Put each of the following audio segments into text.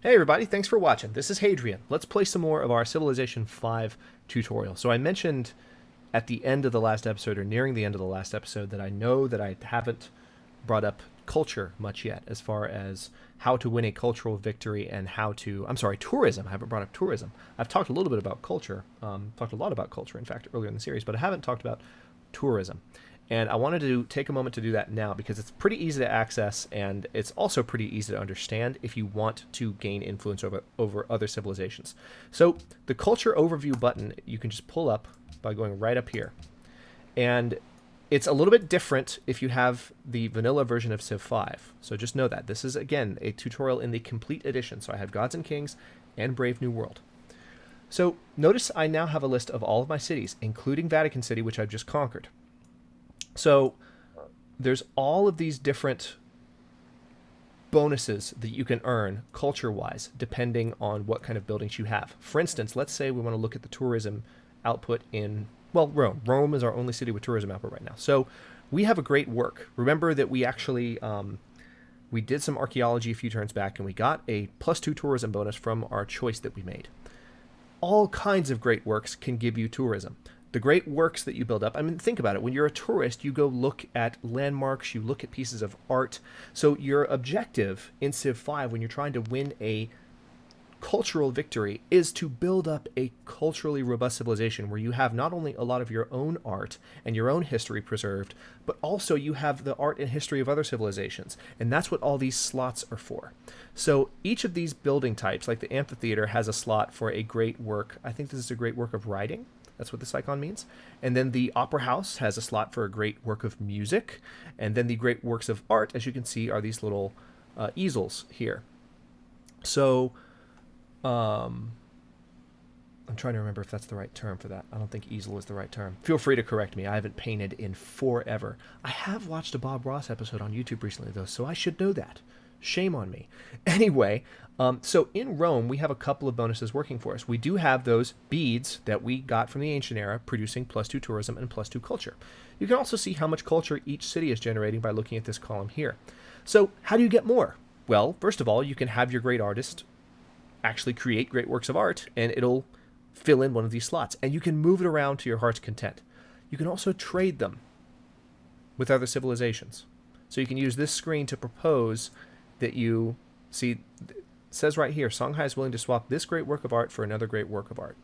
Hey everybody, thanks for watching. This is Hadrian. Let's play some more of our Civilization 5 tutorial. So I mentioned at the end of the last episode, or nearing the end of the last episode, that I know that I haven't brought up culture much yet as far as how to win a cultural victory and tourism. I haven't brought up tourism. I've talked a little bit about culture, talked a lot about culture, in fact, earlier in the series, but I haven't talked about tourism. And I wanted to take a moment to do that now because it's pretty easy to access and it's also pretty easy to understand if you want to gain influence over other civilizations. So the culture overview button you can just pull up by going right up here. And it's a little bit different if you have the vanilla version of Civ 5. So just know that. This is, again, a tutorial in the complete edition. So I have Gods and Kings and Brave New World. So notice I now have a list of all of my cities, including Vatican City, which I've just conquered. So there's all of these different bonuses that you can earn culture-wise, depending on what kind of buildings you have. For instance, let's say we want to look at the tourism output in, well, Rome. Rome is our only city with tourism output right now. So we have a great work. Remember that we actually, we did some archaeology a few turns back, and we got a +2 tourism bonus from our choice that we made. All kinds of great works can give you tourism. The great works that you build up, I mean, think about it. When you're a tourist, you go look at landmarks, you look at pieces of art. So your objective in Civ 5, when you're trying to win a cultural victory, is to build up a culturally robust civilization where you have not only a lot of your own art and your own history preserved, but also you have the art and history of other civilizations. And that's what all these slots are for. So each of these building types, like the amphitheater, has a slot for a great work. I think this is a great work of writing. That's what this icon means. And then the Opera House has a slot for a great work of music. And then the great works of art, as you can see, are these little easels here. So I'm trying to remember if that's the right term for that. I don't think easel is the right term. Feel free to correct me. I haven't painted in forever. I have watched a Bob Ross episode on YouTube recently, though, so I should know that. Shame on me. Anyway, so in Rome, we have a couple of bonuses working for us. We do have those beads that we got from the ancient era, producing +2 tourism and +2 culture. You can also see how much culture each city is generating by looking at this column here. So how do you get more? Well, first of all, you can have your great artist actually create great works of art, and it'll fill in one of these slots. And you can move it around to your heart's content. You can also trade them with other civilizations. So you can use this screen to propose that you see. It says right here, Songhai is willing to swap this great work of art for another great work of art.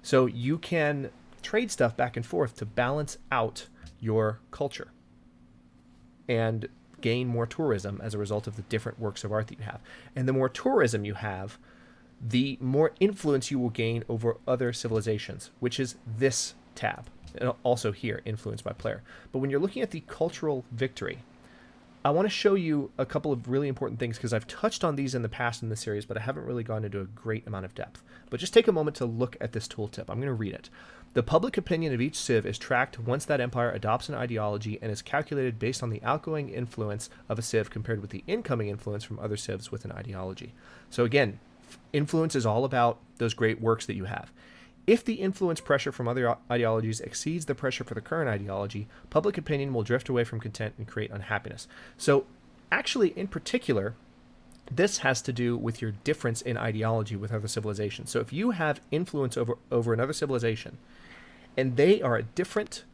So you can trade stuff back and forth to balance out your culture and gain more tourism as a result of the different works of art that you have. And the more tourism you have, the more influence you will gain over other civilizations, which is this tab. And also here, influence by player. But when you're looking at the cultural victory, I want to show you a couple of really important things because I've touched on these in the past in the series, but I haven't really gone into a great amount of depth. But just take a moment to look at this tooltip. I'm going to read it. The public opinion of each civ is tracked once that empire adopts an ideology and is calculated based on the outgoing influence of a civ compared with the incoming influence from other civs with an ideology. So again, influence is all about those great works that you have. If the influence pressure from other ideologies exceeds the pressure for the current ideology, public opinion will drift away from content and create unhappiness. So actually, in particular, this has to do with your difference in ideology with other civilizations. So if you have influence over another civilization, and they are a different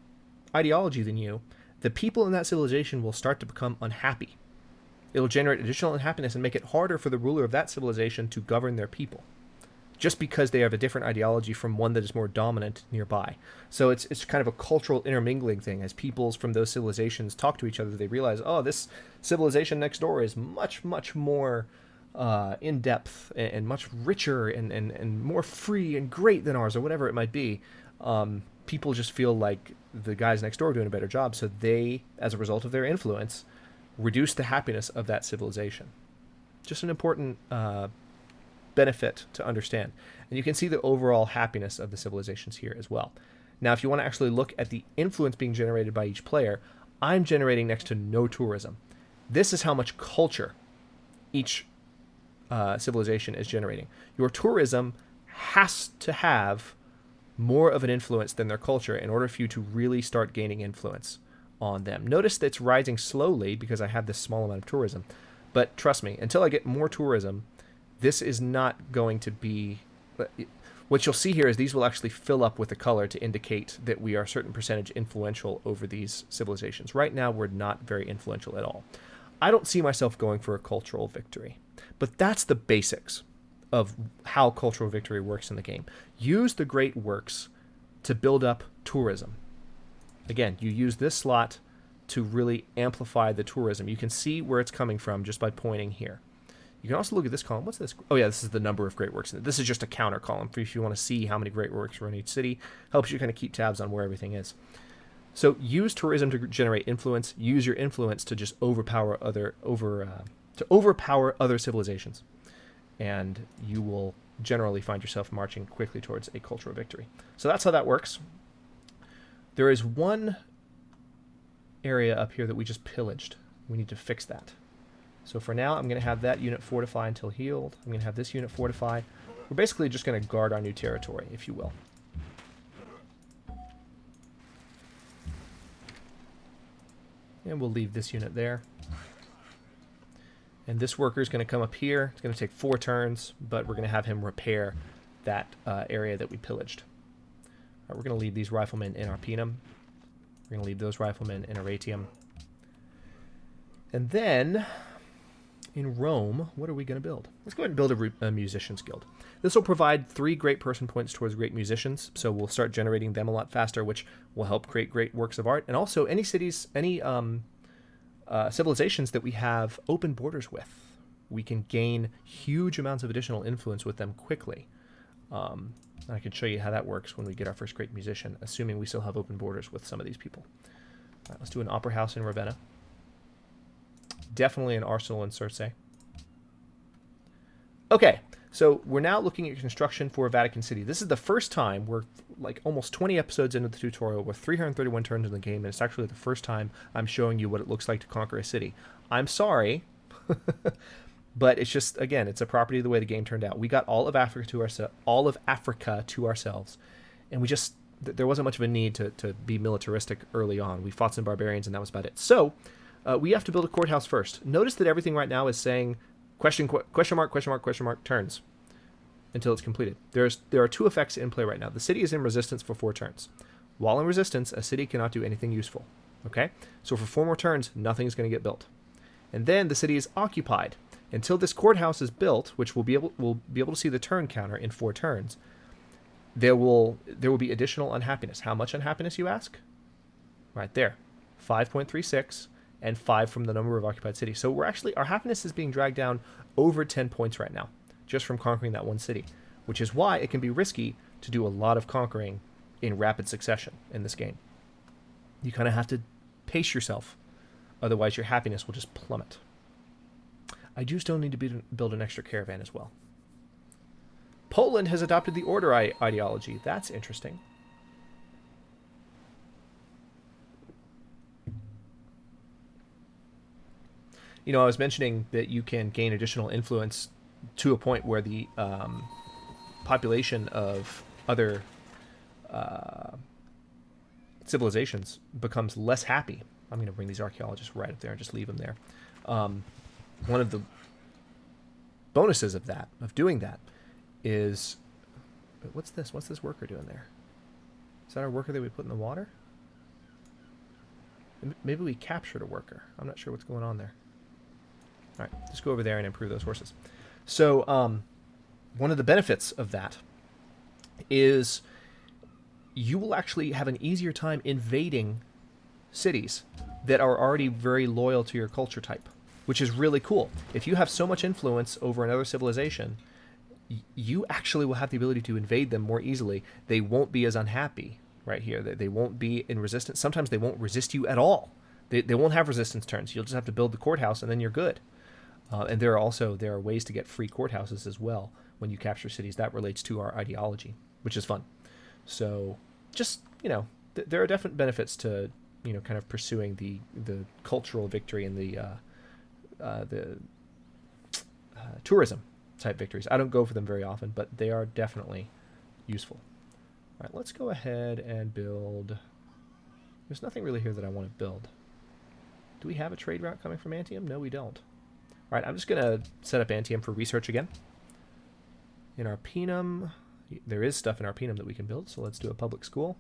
ideology than you, the people in that civilization will start to become unhappy. It'll generate additional unhappiness and make it harder for the ruler of that civilization to govern their people, just because they have a different ideology from one that is more dominant nearby. So it's kind of a cultural intermingling thing. As peoples from those civilizations talk to each other, they realize, oh, this civilization next door is much, much more in-depth and much richer and more free and great than ours, or whatever it might be. People just feel like the guys next door are doing a better job, so they, as a result of their influence, reduce the happiness of that civilization. Just an important benefit to understand. And you can see the overall happiness of the civilizations here as well. Now, if you want to actually look at the influence being generated by each player, I'm generating next to no tourism. This is how much culture each civilization is generating. Your tourism has to have more of an influence than their culture in order for you to really start gaining influence on them. Notice that it's rising slowly because I have this small amount of tourism. But trust me, until I get more tourism, this is not going to be... What you'll see here is these will actually fill up with a color to indicate that we are a certain percentage influential over these civilizations. Right now, we're not very influential at all. I don't see myself going for a cultural victory, but that's the basics of how cultural victory works in the game. Use the great works to build up tourism. Again, you use this slot to really amplify the tourism. You can see where it's coming from just by pointing here. You can also look at this column. What's this? Oh yeah, this is the number of great works. This is just a counter column for if you want to see how many great works are in each city. Helps you kind of keep tabs on where everything is. So use tourism to generate influence. Use your influence to just overpower other civilizations, and you will generally find yourself marching quickly towards a cultural victory. So that's how that works. There is one area up here that we just pillaged. We need to fix that. So for now, I'm going to have that unit fortify until healed. I'm going to have this unit fortify. We're basically just going to guard our new territory, if you will. And we'll leave this unit there. And this worker is going to come up here. It's going to take 4 turns, but we're going to have him repair that area that we pillaged. All right, we're going to leave these riflemen in Arpinum. We're going to leave those riflemen in Aratium. And then, in Rome, what are we going to build? Let's go ahead and build a musicians guild. This will provide 3 great person points towards great musicians, so we'll start generating them a lot faster, which will help create great works of art. And also, any cities, any civilizations that we have open borders with, we can gain huge amounts of additional influence with them quickly. I can show you how that works when we get our first great musician, assuming we still have open borders with some of these people. All right, let's do an opera house in Ravenna. Definitely an arsenal in Circe. Okay, so we're now looking at construction for Vatican City. This is the first time we're like almost 20 episodes into the tutorial with 331 turns in the game, and it's actually the first time I'm showing you what it looks like to conquer a city. I'm sorry, but it's just, again, it's a property of the way the game turned out. We got all of Africa to ourselves, and we just, there wasn't much of a need to be militaristic early on. We fought some barbarians, and that was about it. So we have to build a courthouse first. Notice that everything right now is saying question mark turns until it's completed. There are 2 effects in play right now. The city is in resistance for 4 turns. While in resistance, a city cannot do anything useful. Okay? So for 4 more turns, nothing's going to get built. And then the city is occupied. Until this courthouse is built, which we'll be able to see the turn counter in 4 turns, there will be additional unhappiness. How much unhappiness, you ask? Right there. 5.36 and 5 from the number of occupied cities. So our happiness is being dragged down over 10 points right now, just from conquering that one city, which is why it can be risky to do a lot of conquering in rapid succession in this game. You kind of have to pace yourself, otherwise your happiness will just plummet. I do still need to build an extra caravan as well. Poland has adopted the order ideology. That's interesting. You know, I was mentioning that you can gain additional influence to a point where the population of other civilizations becomes less happy. I'm going to bring these archaeologists right up there and just leave them there. One of the bonuses of doing that is, what's this? What's this worker doing there? Is that our worker that we put in the water? Maybe we captured a worker. I'm not sure what's going on there. All right, just go over there and improve those horses. So one of the benefits of that is you will actually have an easier time invading cities that are already very loyal to your culture type, which is really cool. If you have so much influence over another civilization, you actually will have the ability to invade them more easily. They won't be as unhappy right here. They won't be in resistance. Sometimes they won't resist you at all. They won't have resistance turns. You'll just have to build the courthouse and then you're good. And there are ways to get free courthouses as well when you capture cities. That relates to our ideology, which is fun. So just, there are definite benefits to, kind of pursuing the cultural victory and the tourism type victories. I don't go for them very often, but they are definitely useful. All right, let's go ahead and build. There's nothing really here that I want to build. Do we have a trade route coming from Antium? No, we don't. All right, I'm just going to set up Antium for research again. In Arpinum, there is stuff in Arpinum that we can build, so let's do a public school.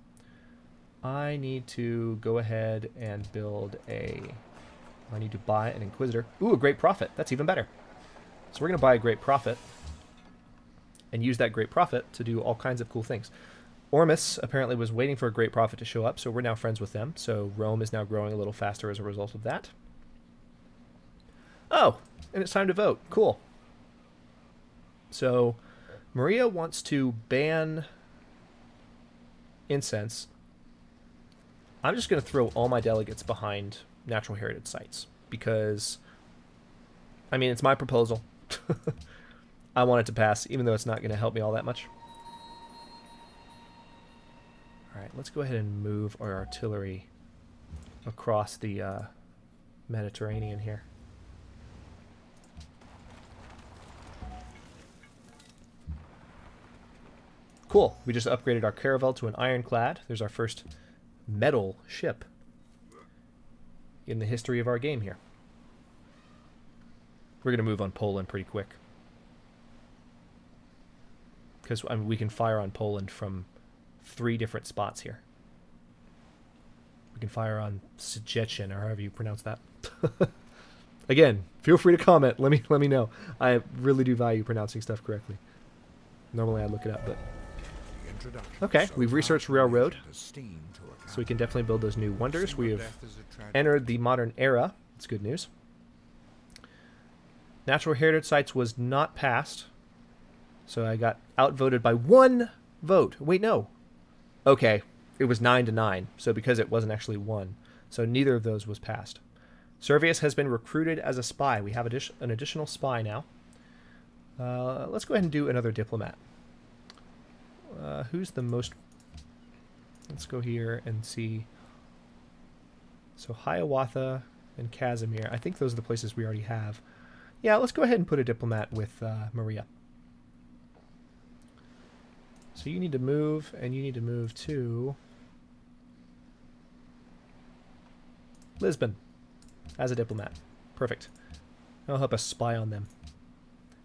I need to go ahead and build a... I need to buy an Inquisitor. Ooh, a Great Prophet. That's even better. So we're going to buy a Great Prophet and use that Great Prophet to do all kinds of cool things. Ormus apparently was waiting for a Great Prophet to show up, so we're now friends with them. So Rome is now growing a little faster as a result of that. Oh, and it's time to vote. Cool. So Maria wants to ban incense. I'm just going to throw all my delegates behind natural heritage sites because, I mean, it's my proposal. I want it to pass, even though it's not going to help me all that much. All right, let's go ahead and move our artillery across the Mediterranean here. Cool. We just upgraded our caravel to an ironclad. There's our first metal ship in the history of our game here. We're going to move on Poland pretty quick. Because I mean, we can fire on Poland from 3 different spots here. We can fire on Szczecin, or however you pronounce that. Again, feel free to comment. Let me know. I really do value pronouncing stuff correctly. Normally I look it up, but... Okay, we've researched railroad, so we can definitely build those new wonders. We have entered the modern era. It's good news. Natural heritage sites was not passed, so I got outvoted by 1 vote. Wait, no. Okay, it was 9-9, so because it wasn't actually 1, so neither of those was passed. Servius has been recruited as a spy. We have an additional spy now. Let's go ahead and do another diplomat. Who's the most... Let's go here and see. So Hiawatha and Casimir. I think those are the places we already have. Yeah, let's go ahead and put a diplomat with Maria. So you need to move, and you need to move to Lisbon as a diplomat. Perfect. That'll help us spy on them.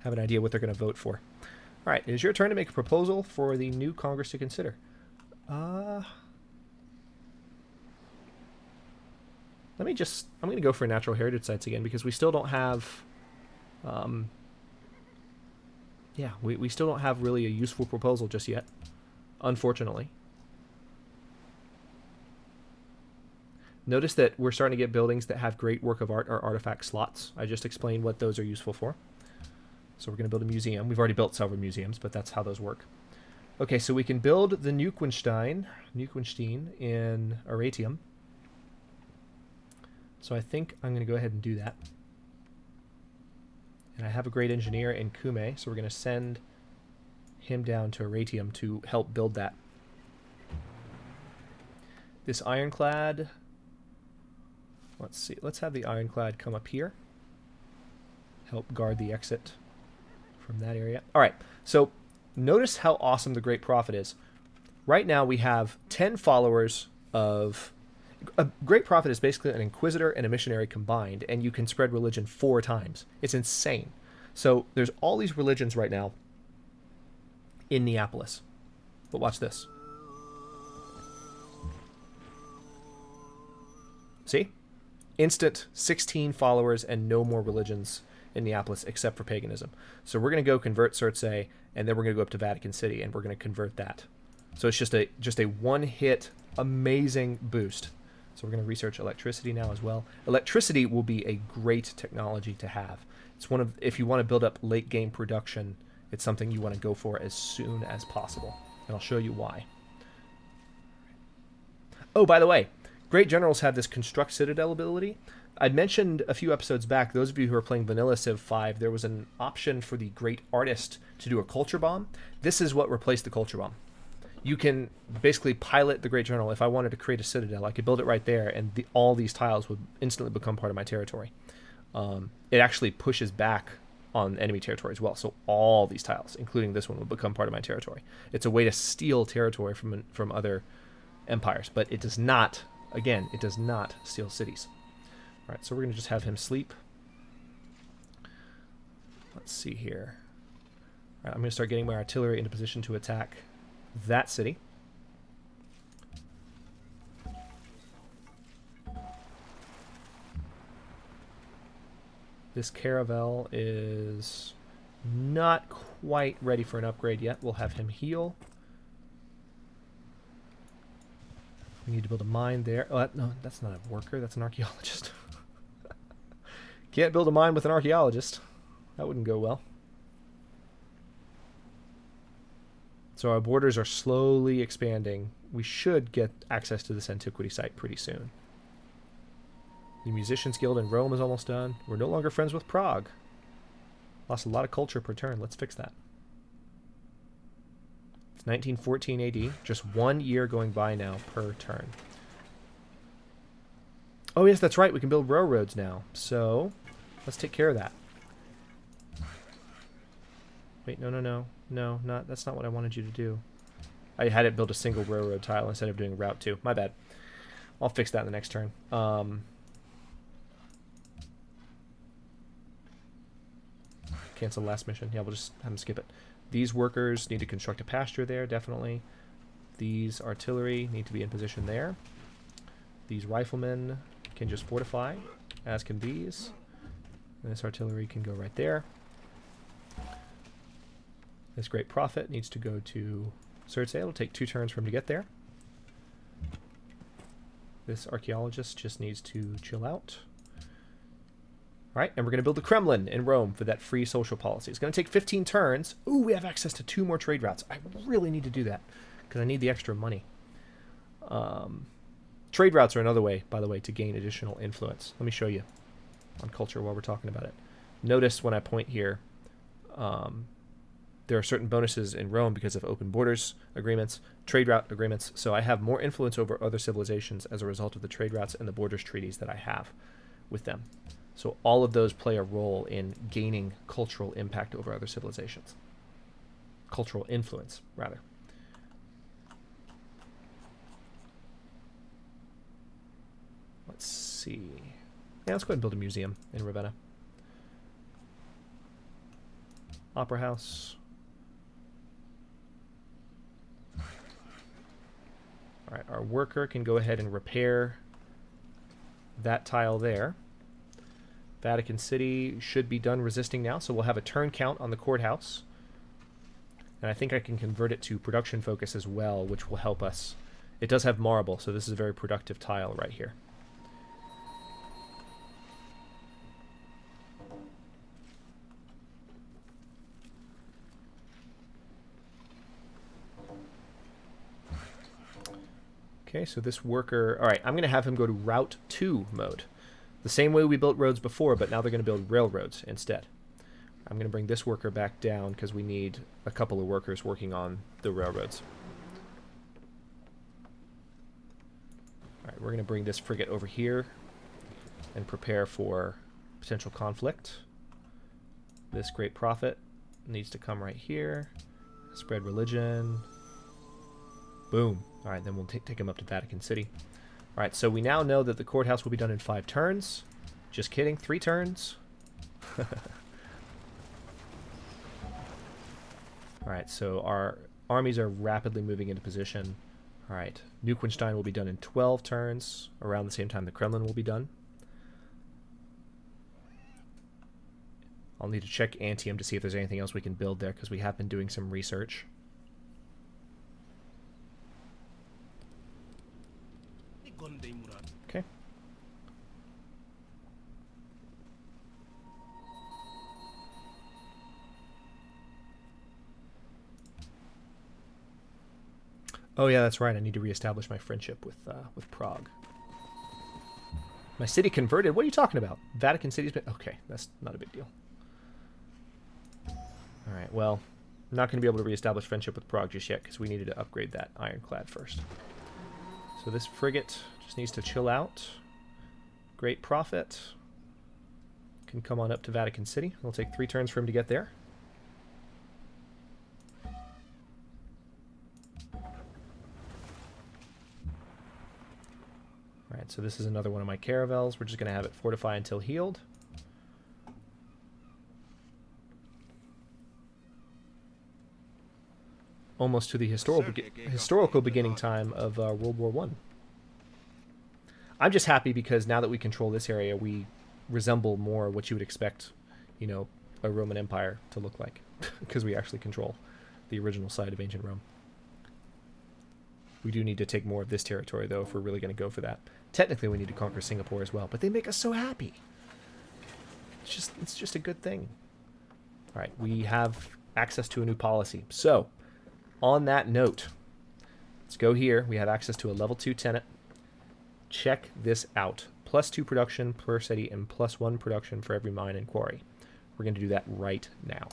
Have an idea what they're going to vote for. All right, it is your turn to make a proposal for the new Congress to consider. I'm going to go for natural heritage sites again because we still don't have, we still don't have really a useful proposal just yet, unfortunately. Notice that we're starting to get buildings that have great work of art or artifact slots. I just explained what those are useful for. So we're going to build a museum. We've already built several museums, but that's how those work. Okay, so we can build the Neuquinstein in Aratium. So I think I'm going to go ahead and do that. And I have a great engineer in Cumae, so we're going to send him down to Aratium to help build that. This ironclad... Let's see. Let's have the ironclad come up here. Help guard the exit from that area. All right, so notice how awesome the Great Prophet is. Right now we have 10 followers of... A Great Prophet is basically an inquisitor and a missionary combined, and you can spread religion 4 times. It's insane. So there's all these religions right now in Neapolis. But watch this. See? Instant 16 followers and no more religions in Neapolis except for paganism. So we're going to go convert Circe, and then we're going to go up to Vatican City, and we're going to convert that. So it's just a one-hit amazing boost. So we're going to research electricity now as well. Electricity will be a great technology to have. It's one of, if you want to build up late game production, it's something you want to go for as soon as possible. And I'll show you why. Oh, by the way, great generals have this construct citadel ability. I mentioned a few episodes back, those of you who are playing vanilla Civ 5, there was an option for the great artist to do a culture bomb. This is what replaced the culture bomb. You can basically pilot the Great General. If I wanted to create a citadel, I could build it right there, and all these tiles would instantly become part of my territory. It actually pushes back on enemy territory as well, so all these tiles, including this one, will become part of my territory. It's a way to steal territory from other empires, but it does not, again, it does not steal cities. All right, so we're going to just have him sleep. Let's see here. All right, I'm going to start getting my artillery into position to attack that city. This caravel is not quite ready for an upgrade yet. We'll have him heal. We need to build a mine there. Oh, no, that's not a worker. That's an archaeologist. Can't build a mine with an archaeologist. That wouldn't go well. So our borders are slowly expanding. We should get access to this antiquity site pretty soon. The Musicians Guild in Rome is almost done. We're no longer friends with Prague. Lost a lot of culture per turn. Let's fix that. It's 1914 AD. Just 1 year going by now per turn. Oh, yes, that's right. We can build railroads now. So, let's take care of that. Wait, no. No, that's not what I wanted you to do. I had it build a single railroad tile instead of doing Route 2. My bad. I'll fix that in the next turn. Cancel last mission. Yeah, we'll just have them skip it. These workers need to construct a pasture there, definitely. These artillery need to be in position there. These riflemen can just fortify, as can these. And this artillery can go right there. This great prophet needs to go to Circe. It'll take 2 turns for him to get there. This archaeologist just needs to chill out. All right, and we're going to build the Kremlin in Rome for that free social policy. It's going to take 15 turns. Ooh, we have access to 2 more trade routes. I really need to do that because I need the extra money. Trade routes are another way, by the way, to gain additional influence. Let me show you on culture while we're talking about it. Notice when I point here, there are certain bonuses in Rome because of open borders agreements, trade route agreements. So I have more influence over other civilizations as a result of the trade routes and the borders treaties that I have with them. So all of those play a role in gaining cultural impact over other civilizations. Cultural influence, rather. Let's see. Yeah, let's go ahead and build a museum in Ravenna. Opera House. All right, our worker can go ahead and repair that tile there. Vatican City should be done resisting now, so we'll have a turn count on the courthouse. And I think I can convert it to production focus as well, which will help us. It does have marble, so this is a very productive tile right here. Okay, so this worker... All right, I'm going to have him go to Route 2 mode. The same way we built roads before, but now they're going to build railroads instead. I'm going to bring this worker back down because we need a couple of workers working on the railroads. All right, we're going to bring this frigate over here and prepare for potential conflict. This great prophet needs to come right here. Spread religion. Boom. All right, then we'll take him up to Vatican City. All right, so we now know that the courthouse will be done in 5 turns. Just kidding, 3 turns. All right, so our armies are rapidly moving into position. All right, Neuschwanstein will be done in 12 turns. Around the same time the Kremlin will be done. I'll need to check Antium to see if there's anything else we can build there because we have been doing some research. Okay. Oh yeah, that's right. I need to reestablish my friendship with Prague. My city converted? What are you talking about? Vatican City's been... Okay, that's not a big deal. Alright, well, I'm not going to be able to reestablish friendship with Prague just yet because we needed to upgrade that ironclad first. So this frigate just needs to chill out. Great prophet can come on up to Vatican City. It'll take 3 turns for him to get there. Alright, so this is another one of my caravels. We're just going to have it fortify until healed. almost to the historical beginning time of World War One. I'm just happy because now that we control this area, we resemble more what you would expect, you know, a Roman Empire to look like, because we actually control the original side of ancient Rome. We do need to take more of this territory, though, if we're really going to go for that. Technically, we need to conquer Singapore as well, but they make us so happy. It's just a good thing. All right, we have access to a new policy. So, on that note, let's go here. We have access to a level 2 tenant. Check this out. +2 production per city and +1 production for every mine and quarry. We're going to do that right now,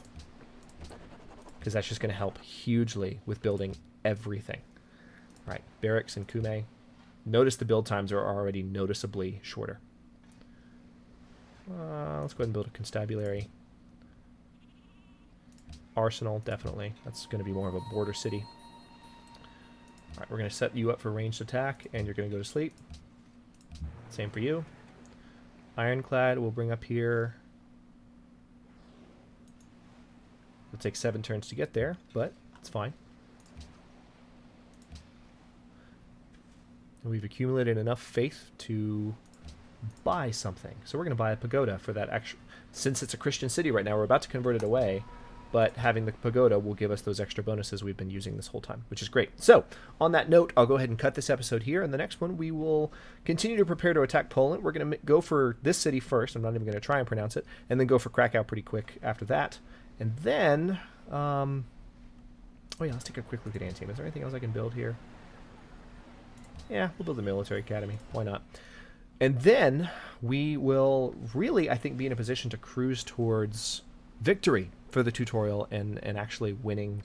because that's just going to help hugely with building everything. All right, barracks and Kume. Notice the build times are already noticeably shorter. Let's go ahead and build a constabulary. Arsenal, definitely. That's going to be more of a border city. All right, we're going to set you up for ranged attack, and you're going to go to sleep. Same for you. Ironclad we'll bring up here. It'll take 7 turns to get there, but it's fine. And we've accumulated enough faith to buy something. So we're going to buy a pagoda for that extra. Since it's a Christian city right now, we're about to convert it away, but having the pagoda will give us those extra bonuses we've been using this whole time, which is great. So, on that note, I'll go ahead and cut this episode here, and the next one we will continue to prepare to attack Poland. We're going to go for this city first. I'm not even going to try and pronounce it, and then go for Krakow pretty quick after that. And then, oh yeah, let's take a quick look at Antiem. Is there anything else I can build here? Yeah, we'll build a military academy. Why not? And then we will really, I think, be in a position to cruise towards victory for the tutorial and actually winning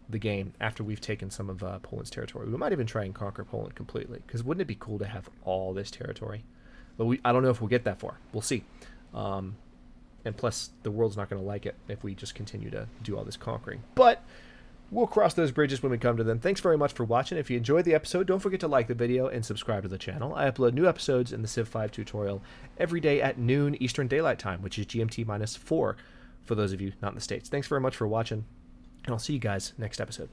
the game after we've taken some of Poland's territory. We might even try and conquer Poland completely, because wouldn't it be cool to have all this territory? But I don't know if we'll get that far. We'll see. And plus, the world's not going to like it if we just continue to do all this conquering. But we'll cross those bridges when we come to them. Thanks very much for watching. If you enjoyed the episode, don't forget to like the video and subscribe to the channel. I upload new episodes in the Civ 5 tutorial every day at noon Eastern Daylight Time, which is GMT -4 for those of you not in the States. Thanks very much for watching, and I'll see you guys next episode.